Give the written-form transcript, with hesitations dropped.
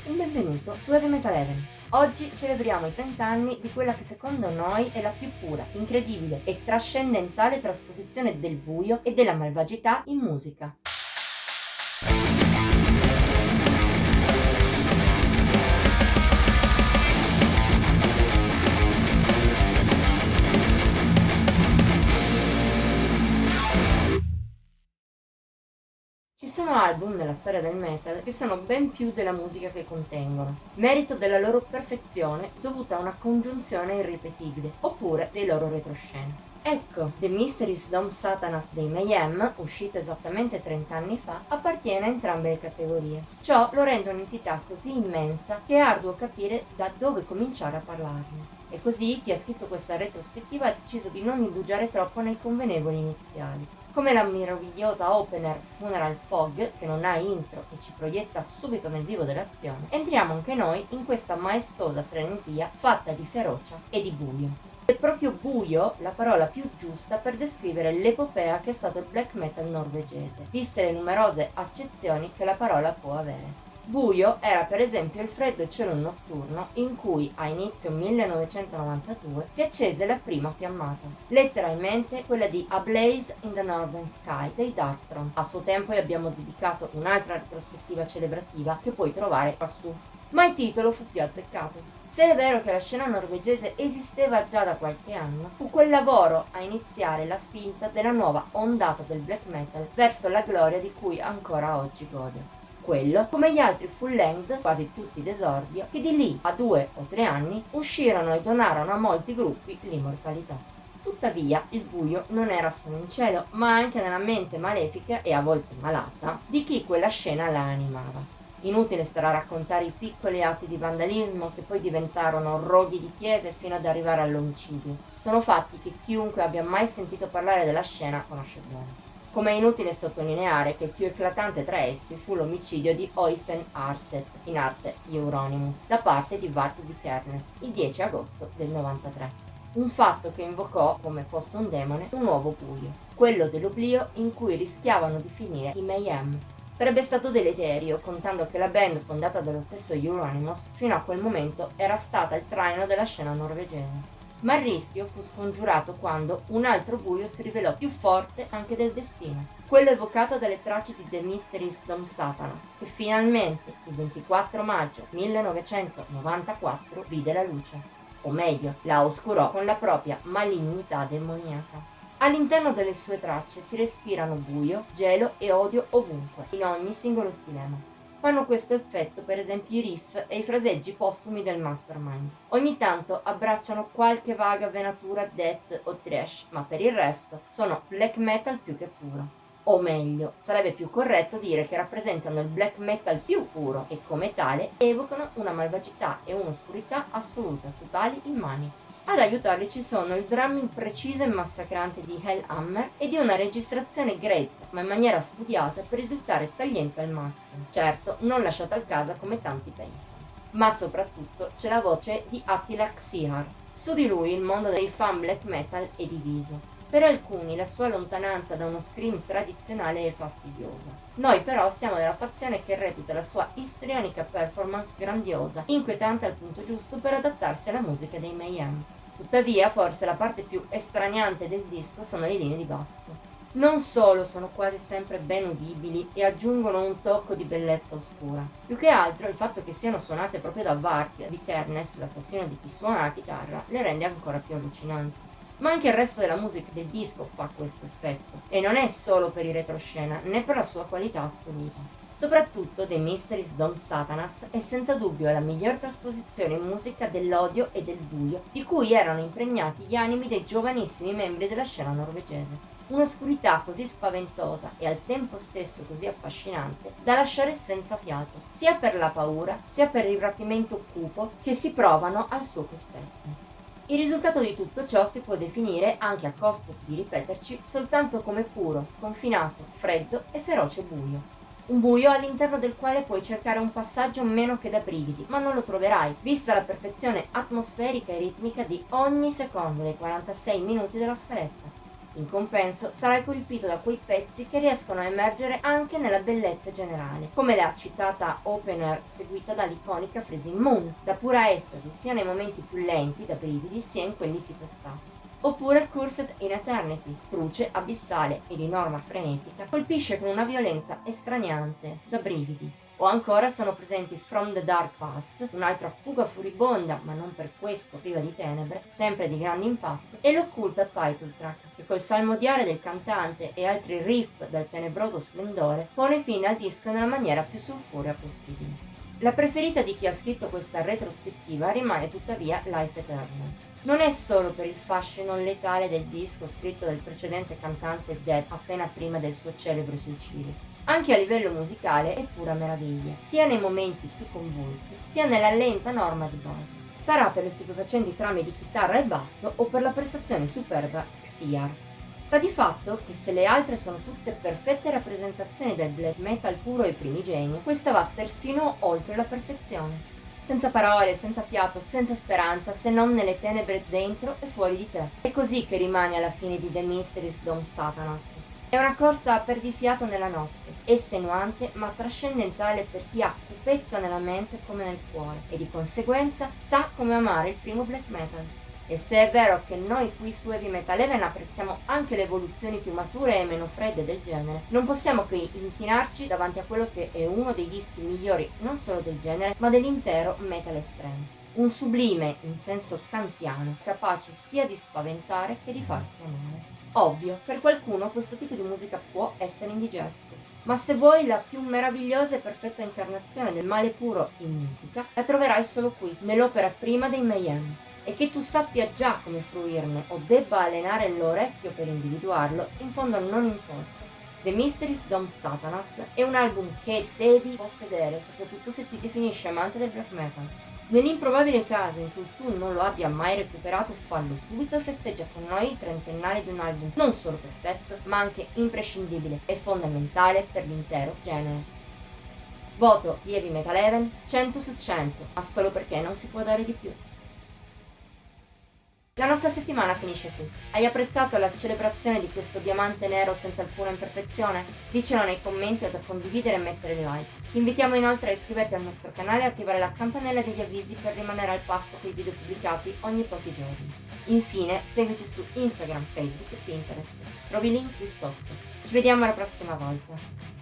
un benvenuto su Heavy Metal Heaven. Oggi celebriamo i 30 anni di quella che secondo noi è la più pura, incredibile e trascendentale trasposizione del buio e della malvagità in musica. Ci sono album nella storia del metal che sono ben più della musica che contengono, merito della loro perfezione dovuta a una congiunzione irripetibile, oppure dei loro retroscena. Ecco, The Mysteries Dom Satanas dei Mayhem, uscito esattamente 30 anni fa, appartiene a entrambe le categorie. Ciò lo rende un'entità così immensa che è arduo capire da dove cominciare a parlarne. E così chi ha scritto questa retrospettiva ha deciso di non indugiare troppo nei convenevoli iniziali. Come la meravigliosa opener Funeral Fog, che non ha intro e ci proietta subito nel vivo dell'azione, entriamo anche noi in questa maestosa frenesia fatta di ferocia e di buio. È proprio buio la parola più giusta per descrivere l'epopea che è stato il black metal norvegese, viste le numerose accezioni che la parola può avere. Buio era per esempio il freddo cielo notturno in cui a inizio 1992 si accese la prima fiammata, letteralmente quella di A Blaze in the Northern Sky dei Darkthrone. A suo tempo abbiamo dedicato un'altra retrospettiva celebrativa che puoi trovare quassù, ma il titolo fu più azzeccato. Se è vero che la scena norvegese esisteva già da qualche anno, fu quel lavoro a iniziare la spinta della nuova ondata del black metal verso la gloria di cui ancora oggi gode. Quello, come gli altri full length, quasi tutti d'esordio, che di lì a 2 o 3 anni uscirono e donarono a molti gruppi l'immortalità. Tuttavia, il buio non era solo in cielo, ma anche nella mente malefica e a volte malata di chi quella scena la animava. Inutile stare a raccontare i piccoli atti di vandalismo che poi diventarono roghi di chiese fino ad arrivare all'omicidio. Sono fatti che chiunque abbia mai sentito parlare della scena conosce bene. Come è inutile sottolineare che il più eclatante tra essi fu l'omicidio di Oystein Arset, in arte Euronymous, da parte di Vart Vikernes, il 10 agosto del 93. Un fatto che invocò, come fosse un demone, un nuovo buio, quello dell'oblio in cui rischiavano di finire i Mayhem. Sarebbe stato deleterio, contando che la band fondata dallo stesso Euronymous fino a quel momento era stata il traino della scena norvegese. Ma il rischio fu scongiurato quando un altro buio si rivelò più forte anche del destino, quello evocato dalle tracce di The Mysteries Dom Satanas, che finalmente il 24 maggio 1994 vide la luce, o meglio, la oscurò con la propria malignità demoniaca. All'interno delle sue tracce si respirano buio, gelo e odio ovunque, in ogni singolo stilema. Fanno questo effetto per esempio i riff e i fraseggi postumi del Mastermind. Ogni tanto abbracciano qualche vaga venatura death o thrash, ma per il resto sono black metal più che puro. O meglio, sarebbe più corretto dire che rappresentano il black metal più puro e come tale evocano una malvagità e un'oscurità assoluta, totali, immani. Ad aiutarli ci sono il drumming preciso e massacrante di Hellhammer e di una registrazione grezza, ma in maniera studiata per risultare tagliente al massimo. Certo, non lasciata al caso come tanti pensano. Ma soprattutto c'è la voce di Attila Xihar. Su di lui il mondo dei fan black metal è diviso. Per alcuni la sua lontananza da uno scream tradizionale è fastidiosa. Noi però siamo della fazione che reputa la sua istrionica performance grandiosa, inquietante al punto giusto per adattarsi alla musica dei Mayhem. Tuttavia, forse la parte più estraniante del disco sono le linee di basso. Non solo sono quasi sempre ben udibili e aggiungono un tocco di bellezza oscura, più che altro il fatto che siano suonate proprio da Vart Vikernes, l'assassino di chi suona la chitarra, le rende ancora più allucinanti. Ma anche il resto della musica del disco fa questo effetto, e non è solo per il retroscena, né per la sua qualità assoluta. Soprattutto The Mysteries Dom Satanas è senza dubbio la miglior trasposizione in musica dell'odio e del buio di cui erano impregnati gli animi dei giovanissimi membri della scena norvegese. Un'oscurità così spaventosa e al tempo stesso così affascinante da lasciare senza fiato, sia per la paura, sia per il rapimento cupo che si provano al suo cospetto. Il risultato di tutto ciò si può definire, anche a costo di ripeterci, soltanto come puro, sconfinato, freddo e feroce buio. Un buio all'interno del quale puoi cercare un passaggio meno che da brividi, ma non lo troverai, vista la perfezione atmosferica e ritmica di ogni secondo dei 46 minuti della scaletta. In compenso sarai colpito da quei pezzi che riescono a emergere anche nella bellezza generale, come la citata opener seguita dall'iconica Freezing Moon, da pura estasi sia nei momenti più lenti, da brividi, sia in quelli più pestati. Oppure Cursed in Eternity, truce, abissale e di norma frenetica, colpisce con una violenza estraniante, da brividi. O ancora sono presenti From the Dark Past, un'altra fuga furibonda, ma non per questo priva di tenebre, sempre di grande impatto, e l'occulta title track, che col salmodiare del cantante e altri riff dal tenebroso splendore pone fine al disco nella maniera più sulfurea possibile. La preferita di chi ha scritto questa retrospettiva rimane tuttavia Life Eternal. Non è solo per il fascino letale del disco scritto dal precedente cantante Dead appena prima del suo celebre suicidio. Anche a livello musicale è pura meraviglia, sia nei momenti più convulsi, sia nella lenta norma di base. Sarà per le stupefacenti trame di chitarra e basso o per la prestazione superba di Xiar. Sta di fatto che se le altre sono tutte perfette rappresentazioni del black metal puro e primigenio, questa va persino oltre la perfezione. Senza parole, senza fiato, senza speranza, se non nelle tenebre dentro e fuori di te. È così che rimani alla fine di The Mysteries Dom Satanas. È una corsa a perdifiato nella notte, estenuante ma trascendentale per chi ha cupezza nella mente come nel cuore e di conseguenza sa come amare il primo black metal. E se è vero che noi qui su Heavy Metal Even apprezziamo anche le evoluzioni più mature e meno fredde del genere, non possiamo che inchinarci davanti a quello che è uno dei dischi migliori non solo del genere, ma dell'intero metal estremo. Un sublime in senso kantiano, capace sia di spaventare che di farsi amare. Ovvio, per qualcuno questo tipo di musica può essere indigesto, ma se vuoi la più meravigliosa e perfetta incarnazione del male puro in musica, la troverai solo qui, nell'opera prima dei Mayhem. E che tu sappia già come fruirne o debba allenare l'orecchio per individuarlo, in fondo non importa. The Mysteries Dom Satanas è un album che devi possedere, soprattutto se ti definisci amante del black metal. Nell'improbabile caso in cui tu non lo abbia mai recuperato, fallo subito e festeggia con noi il trentennale di un album non solo perfetto, ma anche imprescindibile e fondamentale per l'intero genere. Voto di Heavy Metal Even 100 su 100, ma solo perché non si può dare di più. La nostra settimana finisce qui. Hai apprezzato la celebrazione di questo diamante nero senza alcuna imperfezione? Dicelo nei commenti o da condividere e mettere like. Ti invitiamo inoltre a iscriverti al nostro canale e attivare la campanella degli avvisi per rimanere al passo con i video pubblicati ogni pochi giorni. Infine, seguici su Instagram, Facebook e Pinterest. Trovi i link qui sotto. Ci vediamo la prossima volta.